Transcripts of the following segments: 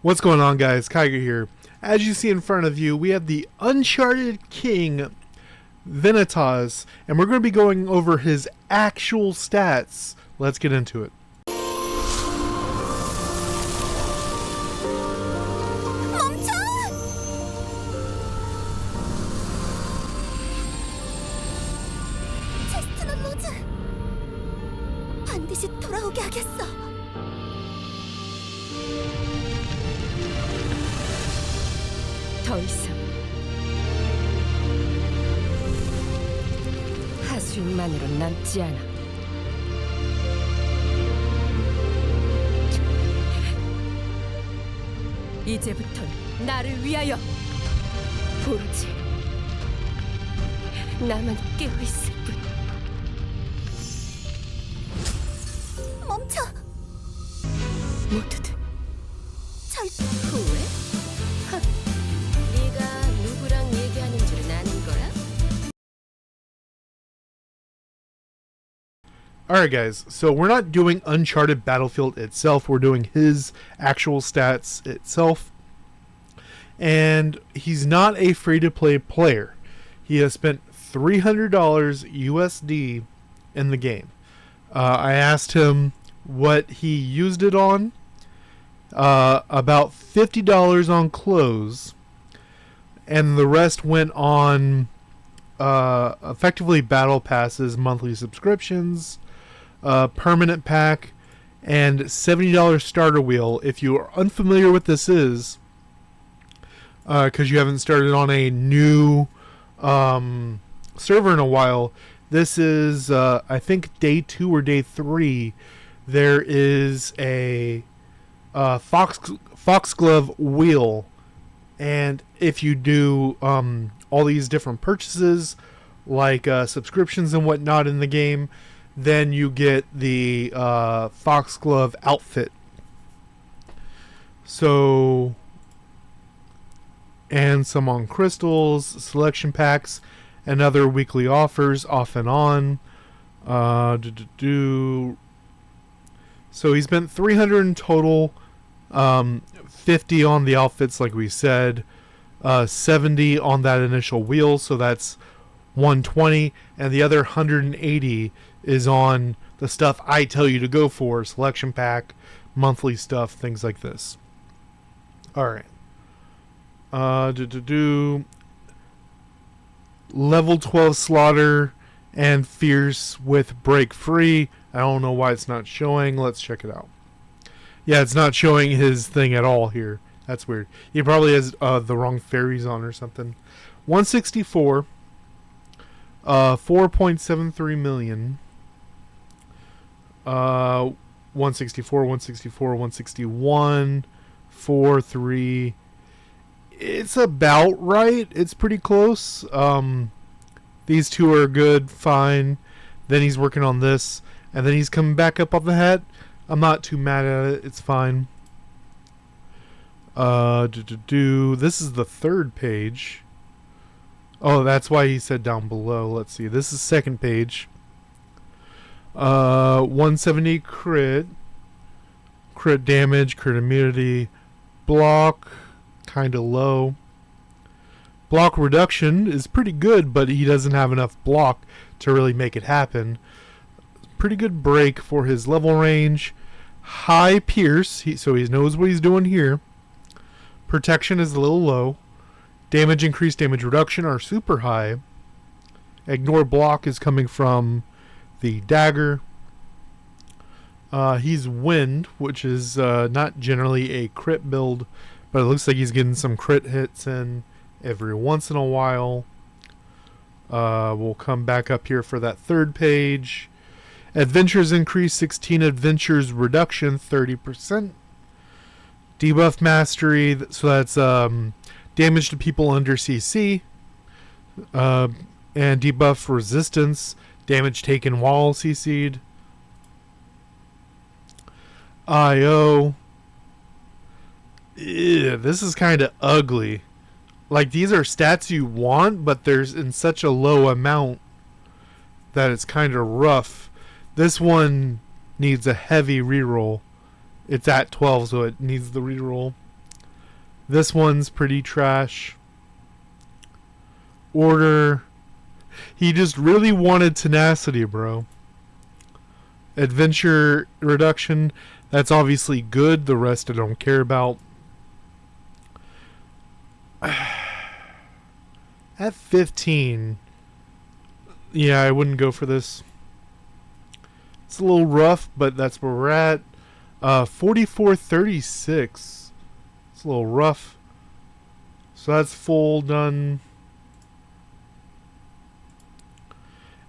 What's going on, guys? Kiger here. As you see in front of you, we have the Uncharted King, Vanitas, and we're going to be going over his actual stats. Let's get into it. 멈춰! 체스트넛 로즈, 반드시 돌아오게 하겠어. 더 이상 하수인만으로 남지 않아. 이제부턴 나를 위하여 오로지 나만 깨어있을 뿐. 멈춰! 모두들 절대 후회? 하, 네가 누구랑 얘기하는 줄은 아는 거야? Alright, guys, so we're not doing Uncharted Battlefield itself, we're doing his actual stats itself. And he's not a free-to-play player. He has spent $300 USD in the game. I asked him what he used it on. About $50 on clothes, and the rest went on effectively battle passes, monthly subscriptions, permanent pack, and $70 starter wheel. If you are unfamiliar with this is, because you haven't started on a new server in a while, this is I think day 2 or day 3. There is a foxglove wheel, and if you do all these different purchases like subscriptions and whatnot in the game, then you get the foxglove outfit. So, and some on crystals, selection packs, and other weekly offers off and on. So he spent $300 in total, 50 on the outfits like we said, 70 on that initial wheel, so that's 120, and the other 180 is on the stuff I tell you to go for, selection pack, monthly stuff, things like this. Alright. Level 12 Slaughter and Fierce with Break Free. I don't know why it's not showing. Let's check it out. Yeah, it's not showing his thing at all here. That's weird. He probably has the wrong fairies on or something. 164. 4.73 million. 164, 164, 161. 43. It's about right. It's pretty close. These two are good, fine. Then he's working on this. And then he's coming back up off the hat. I'm not too mad at it. It's fine. This is the third page. Oh, that's why he said down below. Let's see. This is second page. 170 crit. Crit damage, crit immunity. Block, kind of low. Block reduction is pretty good, but he doesn't have enough block to really make it happen. Pretty good break for his level range. High pierce, so he knows what he's doing here. Protection is a little low. Damage increase, damage reduction are super high. Ignore block is coming from the dagger. He's wind, which is not generally a crit build, but it looks like he's getting some crit hits in every once in a while. We'll come back up here for that third page. Adventures increase 16, adventures reduction 30%. Debuff mastery, so that's damage to people under CC. And debuff resistance, damage taken while CC'd. IO. Ew, this is kind of ugly. Like, these are stats you want, but there's in such a low amount that it's kind of rough. This one needs a heavy reroll. It's at 12, so it needs the reroll. This one's pretty trash. Order. He just really wanted tenacity, bro. Adventure reduction. That's obviously good. The rest I don't care about. At 15, yeah, I wouldn't go for this. It's a little rough, but that's where we're at. 44.36. It's a little rough. So that's full done.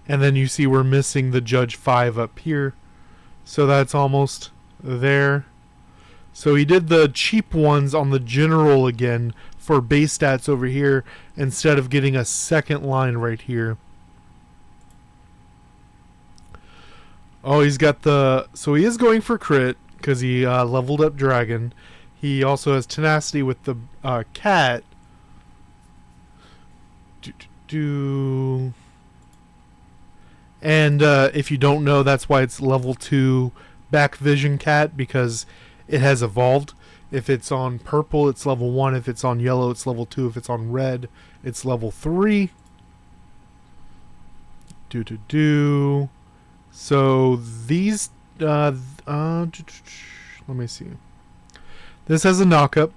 And then you see we're missing the Judge 5 up here. So that's almost there. So he did the cheap ones on the general again for base stats over here instead of getting a second line right here. Oh, he's got the... So he is going for crit because he leveled up Dragon. He also has tenacity with the cat. And if you don't know, that's why it's level 2 back vision cat, because it has evolved. If it's on purple, it's level 1. If it's on yellow, it's level 2. If it's on red, it's level 3. So these... let me see. This has a knockup.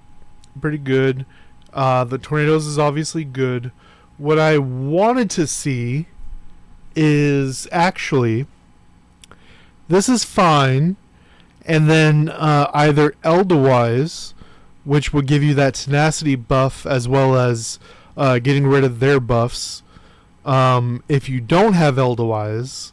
Pretty good. The tornadoes is obviously good. What I wanted to see is actually... This is fine. And then either Eldawise, which would give you that tenacity buff as well as getting rid of their buffs. If you don't have Eldawise,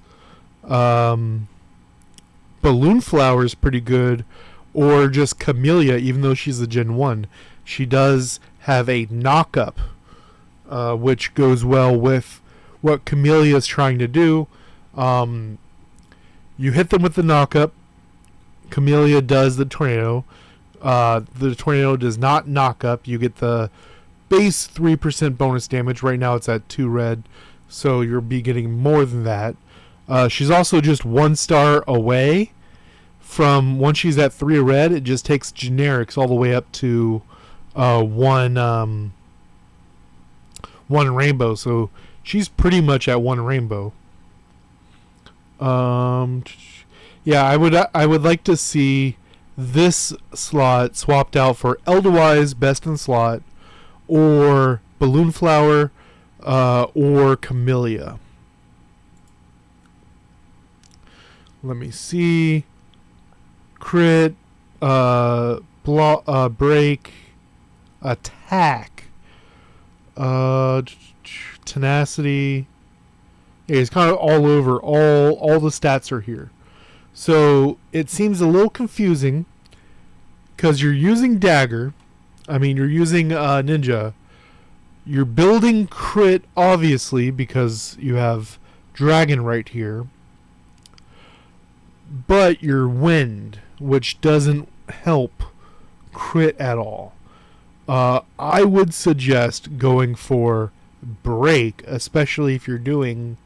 Balloon Flower is pretty good, or just Camellia, even though she's a Gen 1. She does have a knock-up, which goes well with what Camellia is trying to do. You hit them with the knock-up. Camellia does the tornado. The tornado does not knock up. You get the base 3% bonus damage. Right now it's at 2 red, so you'll be getting more than that. She's also just 1 star away from, once she's at 3 red, it just takes generics all the way up to 1 rainbow. So she's pretty much at 1 rainbow. Yeah, I would like to see this slot swapped out for Eldawise, best in slot, or Balloon Flower, or Camellia. Let me see. Crit, break, attack, tenacity. Yeah, it's kind of all over. All the stats are here. So it seems a little confusing because you're using dagger. I mean, you're using ninja. You're building crit, obviously, because you have dragon right here. But you're wind, which doesn't help crit at all. I would suggest going for break, especially if you're doing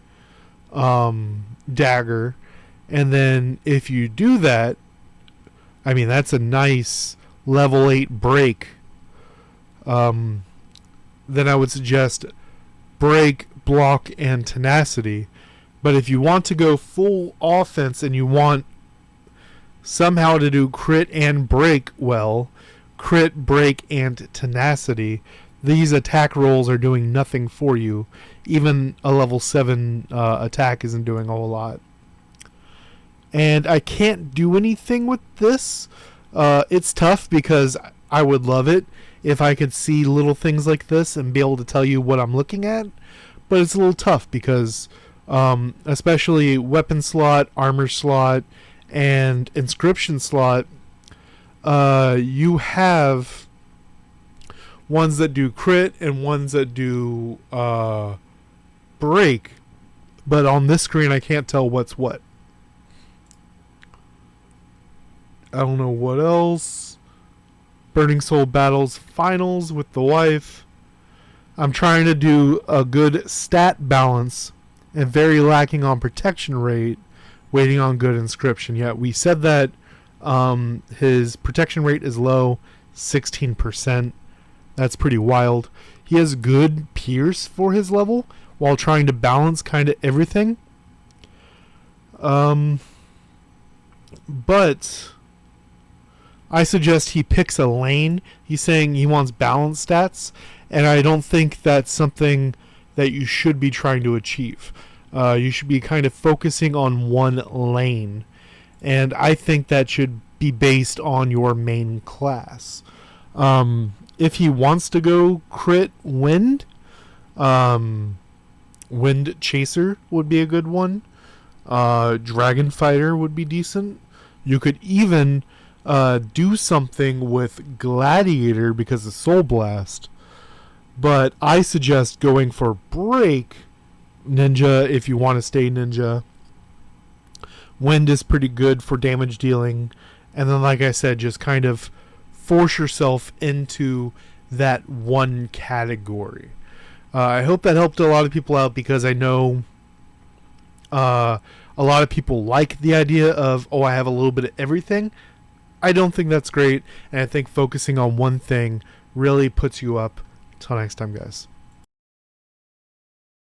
dagger. And then if you do that, I mean, that's a nice level 8 break. Then I would suggest break, block, and tenacity. But if you want to go full offense and you want somehow to do crit and break well, crit, break, and tenacity, these attack rolls are doing nothing for you. Even a level 7 attack isn't doing a whole lot. And I can't do anything with this. It's tough because I would love it if I could see little things like this and be able to tell you what I'm looking at. But it's a little tough because especially weapon slot, armor slot, and inscription slot, you have ones that do crit and ones that do break. But on this screen I can't tell what's what. I don't know what else. Burning Soul Battles finals with the wife. I'm trying to do a good stat balance and very lacking on protection rate, waiting on good inscription. Yeah, we said that his protection rate is low, 16%. That's pretty wild. He has good Pierce for his level while trying to balance kind of everything. But I suggest he picks a lane. He's saying he wants balance stats, and I don't think that's something that you should be trying to achieve. You should be kind of focusing on one lane, and I think that should be based on your main class. If he wants to go crit wind, wind chaser would be a good one. Dragon fighter would be decent. You could even do something with gladiator because of soul blast. But I suggest going for break ninja if you want to stay ninja. Wind is pretty good for damage dealing. And then, like I said, just kind of force yourself into that one category. I hope that helped a lot of people out, because I know a lot of people like the idea of, oh, I have a little bit of everything. I don't think that's great, and I think focusing on one thing really puts you up. Till next time, guys.